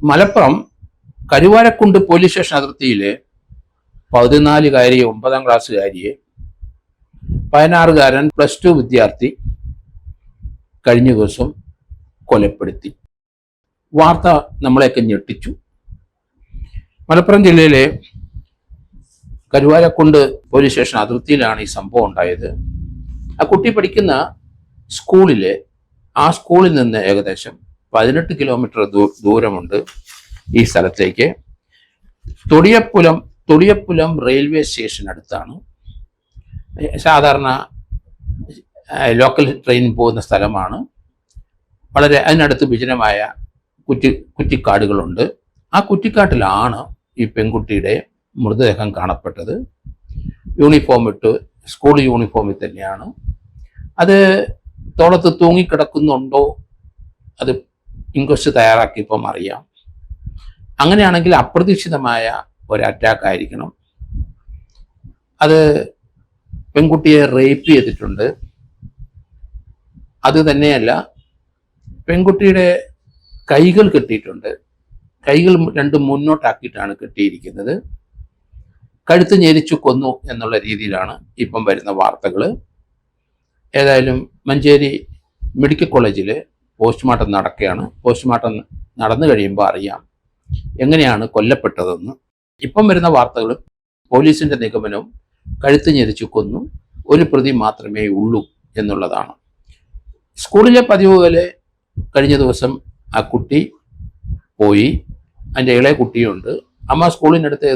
Malappuram Karuvarakundu police station അതിർത്തിയിലെ 14കാരി 9ാം ക്ലാസ്സുകാരിയെ 16കാരൻ +2 വിദ്യാർത്ഥി കഴിഞ്ഞ ദിവസം കൊലപ്പെടുത്തി. വാർത്ത നമ്മളെയൊക്കെ ഞെട്ടിച്ചു. മലപ്പുറം ജില്ലയിലെ കരുവാരക്കുണ്ട് പോലീസ് സ്റ്റേഷൻ അതിർത്തിയിലാണ് ഈ സംഭവം ഉണ്ടായത്. ആ കുട്ടി പഠിക്കുന്ന സ്കൂളിൽ നിന്ന് ഏകദേശം 18 കിലോമീറ്റർ ദൂരമുണ്ട് ഈ സ്ഥലത്തേക്ക്. തൊടിയപ്പുലം റെയിൽവേ സ്റ്റേഷൻ അടുത്താണ്. സാധാരണ ലോക്കൽ ട്രെയിൻ പോകുന്ന സ്ഥലമാണ്. വളരെ അതിനടുത്ത് വിജനമായ കുറ്റിക്കാടുകളുണ്ട്. ആ കുറ്റിക്കാട്ടിലാണ് ഈ പെൺകുട്ടിയുടെ മൃതദേഹം കാണപ്പെട്ടത്. സ്കൂൾ യൂണിഫോമിൽ തന്നെയാണ്. അത് തോളത്ത് തൂങ്ങിക്കിടക്കുന്നുണ്ടോ, അത് ഇൻക്വസ്റ്റ് തയ്യാറാക്കിയപ്പം അറിയാം. അങ്ങനെയാണെങ്കിൽ അപ്രതീക്ഷിതമായ ഒരു അറ്റാക്ക് ആയിരിക്കണം. അത് പെൺകുട്ടിയെ റേപ്പ് ചെയ്തിട്ടുണ്ട്. അത് തന്നെയല്ല, പെൺകുട്ടിയുടെ കൈകൾ കെട്ടിയിട്ടുണ്ട്. കൈകൾ രണ്ടും മുന്നോട്ടാക്കിയിട്ടാണ് കെട്ടിയിരിക്കുന്നത്. കഴുത്ത് ഞെരിച്ചു കൊന്നു എന്നുള്ള രീതിയിലാണ് ഇപ്പം വരുന്ന വാർത്തകൾ. ഏതായാലും മഞ്ചേരി മെഡിക്കൽ കോളേജിൽ പോസ്റ്റ്മോർട്ടം നടക്കുകയാണ്. പോസ്റ്റ്മോർട്ടം നടന്നു കഴിയുമ്പോൾ അറിയാം എങ്ങനെയാണ് കൊല്ലപ്പെട്ടതെന്ന്. ഇപ്പം വരുന്ന വാർത്തകൾ പോലീസിന്റെ നിഗമനവും കഴുത്ത് ഞെരിച്ചു കൊന്നു, ഒരു പ്രതി മാത്രമേ ഉള്ളൂ എന്നുള്ളതാണ്. സ്കൂളിലെ പതിവ് പോലെ കഴിഞ്ഞ ദിവസം ആ കുട്ടി പോയി. അതിൻ്റെ ഇളയ കുട്ടിയുണ്ട്. അമ്മ സ്കൂളിനടുത്ത്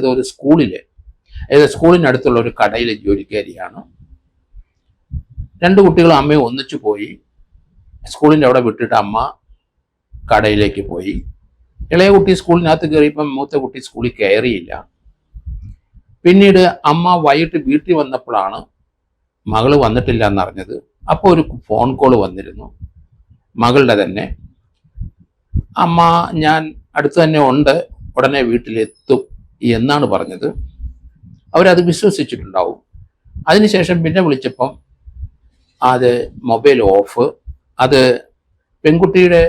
സ്കൂളിനടുത്തുള്ള ഒരു കടയിലെ ജോലിക്കാരിയാണ്. 2 കുട്ടികളും അമ്മയും ഒന്നിച്ചു പോയി. സ്കൂളിൻ്റെ അവിടെ വിട്ടിട്ട് അമ്മ കടയിലേക്ക് പോയി. ഇളയ കുട്ടി സ്കൂളിനകത്ത് കയറിയപ്പം മൂത്ത കുട്ടി സ്കൂളിൽ കയറിയില്ല. പിന്നീട് അമ്മ വൈകിട്ട് വീട്ടിൽ വന്നപ്പോഴാണ് മകള് വന്നിട്ടില്ല എന്നറിഞ്ഞത്. അപ്പോൾ ഒരു ഫോൺ കോൾ വന്നിരുന്നു മകളുടെ തന്നെ. അമ്മ ഞാൻ അടുത്ത് തന്നെ ഉണ്ട്, ഉടനെ വീട്ടിലെത്തും എന്നാണ് പറഞ്ഞത്. അവരത് വിശ്വസിച്ചിട്ടുണ്ടാവും. അതിനുശേഷം പിന്നെ വിളിച്ചപ്പം അത് മൊബൈൽ ഓഫ്. അത് പെൺകുട്ടിയുടെ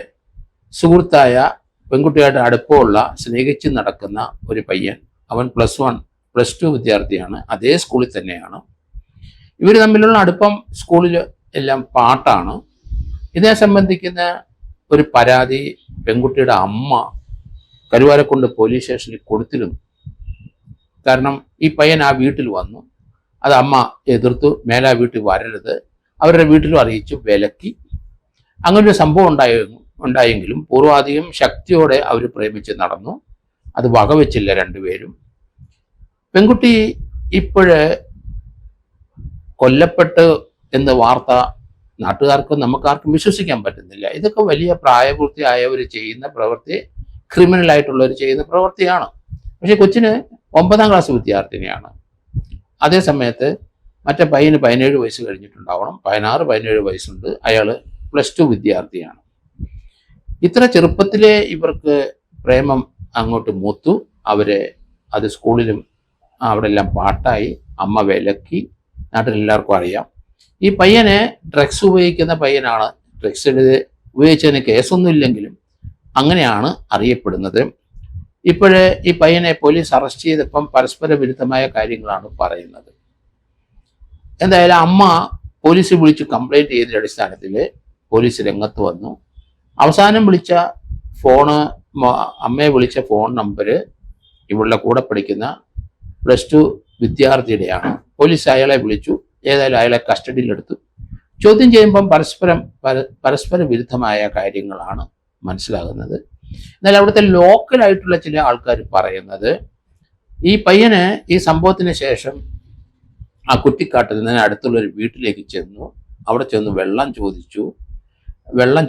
സുഹൃത്തായ, പെൺകുട്ടിയായിട്ട് അടുപ്പമുള്ള, സ്നേഹിച്ച് നടക്കുന്ന ഒരു പയ്യൻ. അവൻ +2 വിദ്യാർത്ഥിയാണ്. അതേ സ്കൂളിൽ തന്നെയാണ്. ഇവർ തമ്മിലുള്ള അടുപ്പം സ്കൂളിൽ എല്ലാം പാട്ടാണ്. ഇതിനെ സംബന്ധിക്കുന്ന ഒരു പരാതി പെൺകുട്ടിയുടെ അമ്മ കരുവാരക്കുണ്ട് പോലീസ് സ്റ്റേഷനിൽ കൊടുത്തിരുന്നു. കാരണം ഈ പയ്യൻ ആ വീട്ടിൽ വന്നു. അത് അമ്മ എതിർത്തു. മേലാ വീട്ടിൽ വരരുത്, അവരുടെ വീട്ടിലും അറിയിച്ചു, വിലക്കി. അങ്ങനൊരു സംഭവം ഉണ്ടായെങ്കിലും പൂർവാധികം ശക്തിയോടെ അവർ പ്രേമിച്ച് നടന്നു. അത് വകവെച്ചില്ല രണ്ടുപേരും. പെൺകുട്ടി ഇപ്പോഴ് കൊല്ലപ്പെട്ട് എന്ന വാർത്ത നാട്ടുകാർക്കും നമുക്കാർക്കും വിശ്വസിക്കാൻ പറ്റുന്നില്ല. ഇതൊക്കെ വലിയ പ്രായപൂർത്തിയായവർ ചെയ്യുന്ന പ്രവൃത്തി, ക്രിമിനലായിട്ടുള്ളവർ ചെയ്യുന്ന പ്രവൃത്തിയാണ്. പക്ഷെ കൊച്ചിന് 9ാം ക്ലാസ് വിദ്യാർത്ഥിനിയാണ്. അതേ സമയത്ത് മറ്റേ പയ്യന് 17 വയസ്സ് കഴിഞ്ഞിട്ടുണ്ടാവണം. 16-17 വയസ്സുണ്ട്. അയാൾ +2 വിദ്യാർത്ഥിയാണ്. ഇത്ര ചെറുപ്പത്തിലെ ഇവർക്ക് പ്രേമം അങ്ങോട്ട് മൂത്തു. അത് സ്കൂളിലും അവിടെ എല്ലാം പാട്ടായി. അമ്മ വിലക്കി. നാട്ടിലെല്ലാവർക്കും അറിയാം. ഈ പയ്യനെ ഡ്രഗ്സ് ഉപയോഗിക്കുന്ന പയ്യനാണ്. ഡ്രഗ്സ് ഉപയോഗിച്ചതിന് കേസൊന്നും ഇല്ലെങ്കിലും അങ്ങനെയാണ് അറിയപ്പെടുന്നത്. ഇപ്പോഴേ ഈ പയ്യനെ പോലീസ് അറസ്റ്റ് ചെയ്തപ്പം പരസ്പര വിരുദ്ധമായ കാര്യങ്ങളാണ് പറയുന്നത്. എന്തായാലും അമ്മ പോലീസ് വിളിച്ച് കംപ്ലൈൻറ്റ് ചെയ്തതിൻ്റെ അടിസ്ഥാനത്തിൽ പോലീസ് രംഗത്ത് വന്നു. അവസാനം അമ്മയെ വിളിച്ച ഫോൺ നമ്പർ ഇവളുടെ കൂടെ പഠിക്കുന്ന +2 വിദ്യാർത്ഥിയുടെയാണ്. പോലീസ് അയാളെ വിളിച്ചു. ഏതായാലും അയാളെ കസ്റ്റഡിയിലെടുത്തു. ചോദ്യം ചെയ്യുമ്പം പരസ്പര വിരുദ്ധമായ കാര്യങ്ങളാണ് മനസ്സിലാകുന്നത്. എന്നാൽ അവിടുത്തെ ലോക്കലായിട്ടുള്ള ചില ആൾക്കാർ പറയുന്നത്, ഈ പയ്യന് ഈ സംഭവത്തിന് ശേഷം ആ കുറ്റിക്കാട്ടിൽ നിന്ന് അടുത്തുള്ളൊരു വീട്ടിലേക്ക് ചെന്നു. അവിടെ ചെന്ന് വെള്ളം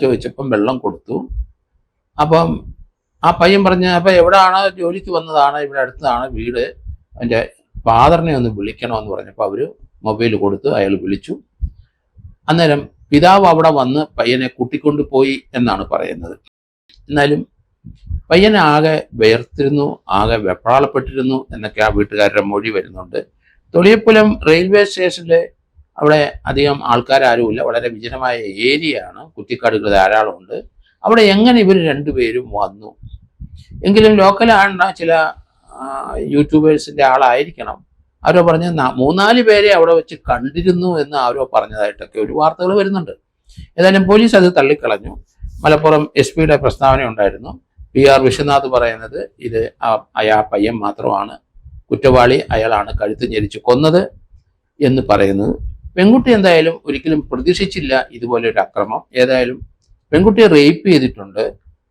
ചോദിച്ചപ്പം വെള്ളം കൊടുത്തു. അപ്പം ആ പയ്യൻ പറഞ്ഞ, അപ്പം എവിടെയാണ്, ജോലിക്ക് വന്നതാണ്, ഇവിടെ അടുത്താണ് വീട്, എൻ്റെ ഫാദറിനെ ഒന്ന് വിളിക്കണമെന്ന് പറഞ്ഞപ്പോൾ അവർ മൊബൈൽ കൊടുത്ത് അയാൾ വിളിച്ചു. അന്നേരം പിതാവ് അവിടെ വന്ന് പയ്യനെ കൂട്ടിക്കൊണ്ട് പോയി എന്നാണ് പറയുന്നത്. എന്നാലും പയ്യനെ ആകെ വേർത്തിരുന്നു, ആകെ വെപ്രാളപ്പെട്ടിരുന്നു എന്നൊക്കെ ആ വീട്ടുകാരുടെ മൊഴി വരുന്നുണ്ട്. തൊടിയപ്പുലം റെയിൽവേ സ്റ്റേഷനിൽ അവിടെ അധികം ആൾക്കാരാരുമില്ല. വളരെ വിജനമായ ഏരിയയാണ്. കുറ്റിക്കാടുകൾ ധാരാളമുണ്ട്. അവിടെ എങ്ങനെ ഇവർ രണ്ടുപേരും വന്നു? എങ്കിലും ലോക്കലാണ്ട ചില യൂട്യൂബേഴ്സിൻ്റെ ആളായിരിക്കണം. ആരോ പറഞ്ഞ 3-4 പേരെ അവിടെ വെച്ച് കണ്ടിരുന്നു എന്ന് ആരോ പറഞ്ഞതായിട്ടൊക്കെ ഒരു വാർത്തകൾ വരുന്നുണ്ട്. ഏതായാലും പോലീസ് അത് തള്ളിക്കളഞ്ഞു. മലപ്പുറം SP-യുടെ പ്രസ്താവന ഉണ്ടായിരുന്നു. PR വിശ്വനാഥ് പറയുന്നത് ഇത് പയ്യൻ മാത്രമാണ് കുറ്റവാളി, അയാളാണ് കഴുത്ത് ഞെരിച്ച് കൊന്നത് എന്ന് പറയുന്നത്. പെൺകുട്ടി എന്തായാലും ഒരിക്കലും പ്രതീക്ഷിച്ചില്ല ഇതുപോലൊരു അക്രമം. ഏതായാലും പെൺകുട്ടിയെ റേപ്പ് ചെയ്തിട്ടുണ്ട്.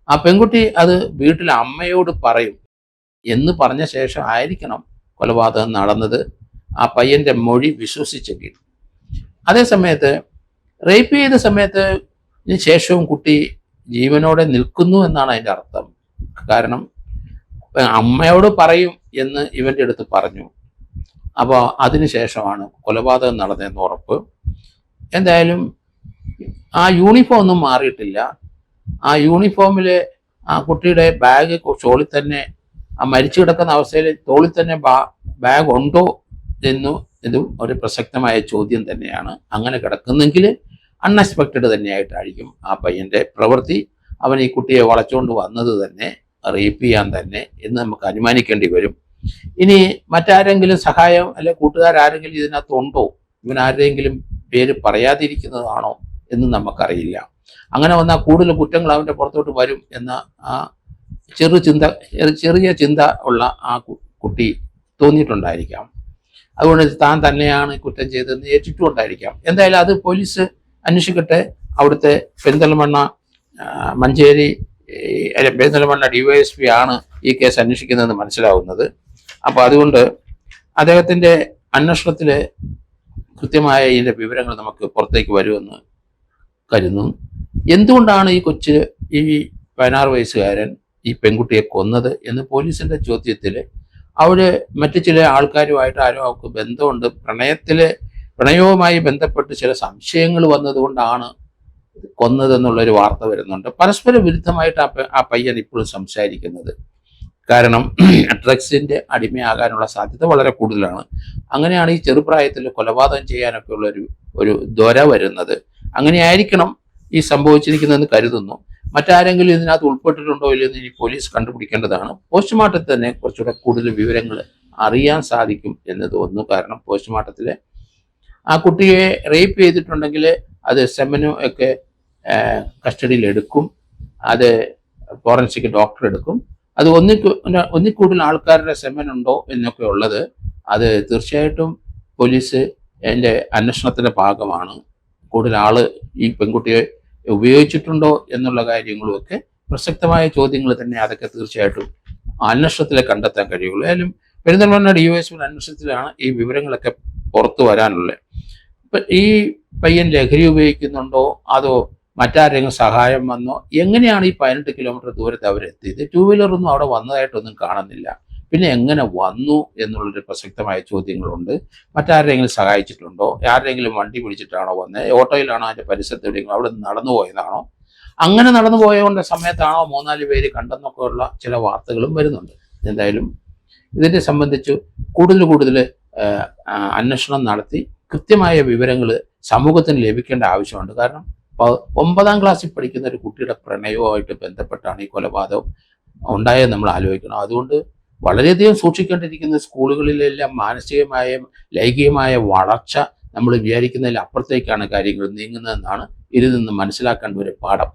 ആ പെൺകുട്ടി അത് വീട്ടിലെ അമ്മയോട് പറയും എന്ന് പറഞ്ഞ ശേഷം ആയിരിക്കണം കൊലപാതകം നടന്നത്. ആ പയ്യന്റെ മൊഴി വിശ്വസിച്ചെങ്കിൽ. അതേസമയത്ത് റേപ്പ് ചെയ്ത സമയത്ത് ശേഷവും കുട്ടി ജീവനോടെ നിൽക്കുന്നു എന്നാണ് അതിൻ്റെ അർത്ഥം. കാരണം അമ്മയോട് പറയും എന്ന് ഇവൻ്റെ അടുത്ത് പറഞ്ഞു. അപ്പോൾ അതിനുശേഷമാണ് കൊലപാതകം നടന്നതെന്ന് ഉറപ്പ്. എന്തായാലും ആ യൂണിഫോം ഒന്നും മാറിയിട്ടില്ല. ആ യൂണിഫോമിൽ ആ കുട്ടിയുടെ ബാഗ് തോളിൽ തന്നെ, ആ മരിച്ചു കിടക്കുന്ന അവസ്ഥയിൽ തോളിൽ തന്നെ ബാഗ് ഉണ്ടോ ഇതും ഒരു പ്രസക്തമായ ചോദ്യം തന്നെയാണ്. അങ്ങനെ കിടക്കുന്നെങ്കിൽ അൺഎക്സ്പെക്റ്റഡ് തന്നെയായിട്ടായിരിക്കും ആ പയ്യൻ്റെ പ്രവൃത്തി. അവൻ ഈ കുട്ടിയെ വളച്ചുകൊണ്ട് വന്നത് തന്നെ റേപ്പ് ചെയ്യാൻ തന്നെ എന്ന് നമുക്ക് അനുമാനിക്കേണ്ടി വരും. ഇനി മറ്റാരെങ്കിലും സഹായം അല്ലെ കൂട്ടുകാരാരെങ്കിലും ഇതിനകത്തുണ്ടോ, ഇവനാരുടെയെങ്കിലും പേര് പറയാതിരിക്കുന്നതാണോ എന്ന് നമുക്കറിയില്ല. അങ്ങനെ വന്നാൽ കൂടുതൽ കുറ്റങ്ങൾ അവൻ്റെ പുറത്തോട്ട് വരും എന്ന ആ ചെറിയ ചിന്ത ഉള്ള ആ കുട്ടി തോന്നിയിട്ടുണ്ടായിരിക്കാം. അതുകൊണ്ട് താൻ തന്നെയാണ് കുറ്റം ചെയ്തതെന്ന് ഏറ്റിട്ടുണ്ടായിരിക്കാം. എന്തായാലും അത് പോലീസ് അന്വേഷിക്കട്ടെ. അവിടുത്തെ പെരിന്തൽമണ്ണ മഞ്ചേരി പെരിന്തൽമണ്ണ DYSP ആണ് ഈ കേസ് അന്വേഷിക്കുന്നതെന്ന് മനസ്സിലാവുന്നത്. അപ്പോൾ അതുകൊണ്ട് അദ്ദേഹത്തിൻ്റെ അന്വേഷണത്തിൽ കൃത്യമായ ഇതിൻ്റെ വിവരങ്ങൾ നമുക്ക് പുറത്തേക്ക് വരുമെന്ന് കരുതുന്നു. എന്തുകൊണ്ടാണ് ഈ 16 വയസ്സുകാരൻ ഈ പെൺകുട്ടിയെ കൊന്നത് എന്ന് പോലീസിൻ്റെ ചോദ്യത്തിൽ അവർ മറ്റു ചില ആൾക്കാരുമായിട്ട് ആരോ അവർക്ക് ബന്ധമുണ്ട്, പ്രണയവുമായി ബന്ധപ്പെട്ട് ചില സംശയങ്ങൾ വന്നതുകൊണ്ടാണ് കൊന്നതെന്നുള്ളൊരു വാർത്ത വരുന്നുണ്ട്. പരസ്പര വിരുദ്ധമായിട്ട് ആ പയ്യൻ ഇപ്പോഴും സംസാരിക്കുന്നത്. കാരണം ഡ്രഗ്സിൻ്റെ അടിമയാകാനുള്ള സാധ്യത വളരെ കൂടുതലാണ്. അങ്ങനെയാണ് ഈ ചെറുപ്രായത്തിൽ കൊലപാതകം ചെയ്യാനൊക്കെ ഒരു ദ്വര വരുന്നത്. അങ്ങനെയായിരിക്കണം ഈ സംഭവിച്ചിരിക്കുന്നതെന്ന് കരുതുന്നു. മറ്റാരെങ്കിലും ഇതിനകത്ത് ഉൾപ്പെട്ടിട്ടുണ്ടോ ഇല്ലെന്ന് ഇനി പോലീസ് കണ്ടുപിടിക്കേണ്ടതാണ്. പോസ്റ്റ്മോർട്ടത്തിൽ തന്നെ കുറച്ചുകൂടെ കൂടുതൽ വിവരങ്ങൾ അറിയാൻ സാധിക്കും എന്ന് തോന്നുന്നു. കാരണം പോസ്റ്റ്മോർട്ടത്തിൽ ആ കുട്ടിയെ റേപ്പ് ചെയ്തിട്ടുണ്ടെങ്കിൽ അത് സെമനും ഒക്കെ കസ്റ്റഡിയിൽ എടുക്കും, അത് ഫോറൻസിക് ഡോക്ടർ എടുക്കും. അത് ഒന്നിൽ കൂടുതൽ ആൾക്കാരുടെ സെമനുണ്ടോ എന്നൊക്കെ ഉള്ളത് അത് തീർച്ചയായിട്ടും പോലീസ് അതിൻ്റെ അന്വേഷണത്തിൻ്റെ ഭാഗമാണ്. കൂടുതൽ ആള് ഈ പെൺകുട്ടിയെ ഉപയോഗിച്ചിട്ടുണ്ടോ എന്നുള്ള കാര്യങ്ങളുമൊക്കെ പ്രസക്തമായ ചോദ്യങ്ങൾ തന്നെ. അതൊക്കെ തീർച്ചയായിട്ടും അന്വേഷണത്തിൽ കണ്ടെത്താൻ കഴിയുള്ളൂ. ഏതായാലും പെരിന്തൽമണ്ണ DYSP അന്വേഷണത്തിലാണ് ഈ വിവരങ്ങളൊക്കെ പുറത്തു വരാനുള്ളത്. ഇപ്പം ഈ പയ്യൻ ലഹരി ഉപയോഗിക്കുന്നുണ്ടോ അതോ മറ്റാരെങ്കിലും സഹായം വന്നോ, എങ്ങനെയാണ് ഈ 18 കിലോമീറ്റർ ദൂരത്ത് അവരെത്തിയത്? 2 വീലറൊന്നും അവിടെ വന്നതായിട്ടൊന്നും കാണുന്നില്ല. പിന്നെ എങ്ങനെ വന്നു എന്നുള്ളൊരു പ്രസക്തമായ ചോദ്യങ്ങളുണ്ട്. മറ്റാരെങ്കിലും സഹായിച്ചിട്ടുണ്ടോ? ആരെങ്കിലും വണ്ടി പിടിച്ചിട്ടാണോ വന്നത്? ഓട്ടോയിലാണോ? അതിൻ്റെ പരിസരത്ത് എവിടെയെങ്കിലും അവിടെ നിന്ന് നടന്നു പോയതാണോ? അങ്ങനെ നടന്നു പോയതുകൊണ്ട് സമയത്താണോ 3-4 പേര് കണ്ടെന്നൊക്കെ ഉള്ള ചില വാർത്തകളും വരുന്നുണ്ട്. എന്തായാലും ഇതിനെ സംബന്ധിച്ച് കൂടുതൽ അന്വേഷണം നടത്തി കൃത്യമായ വിവരങ്ങൾ സമൂഹത്തിന് ലഭിക്കേണ്ട ആവശ്യമുണ്ട്. കാരണം 9ാം ക്ലാസ്സിൽ പഠിക്കുന്ന ഒരു കുട്ടിയുടെ പ്രണയവുമായിട്ട് ബന്ധപ്പെട്ടാണ് ഈ കൊലപാതകം ഉണ്ടായത് നമ്മൾ ആലോചിക്കണം. അതുകൊണ്ട് വളരെയധികം സൂക്ഷിക്കേണ്ടിയിരിക്കുന്ന സ്കൂളുകളിലെല്ലാം മാനസികമായ ലൈംഗികമായ വളർച്ച നമ്മൾ വിചാരിക്കുന്നതിൽ അപ്പുറത്തേക്കാണ് കാര്യങ്ങൾ നീങ്ങുന്നതെന്നാണ് ഇതിൽ നിന്ന് മനസ്സിലാക്കേണ്ട ഒരു പാഠം.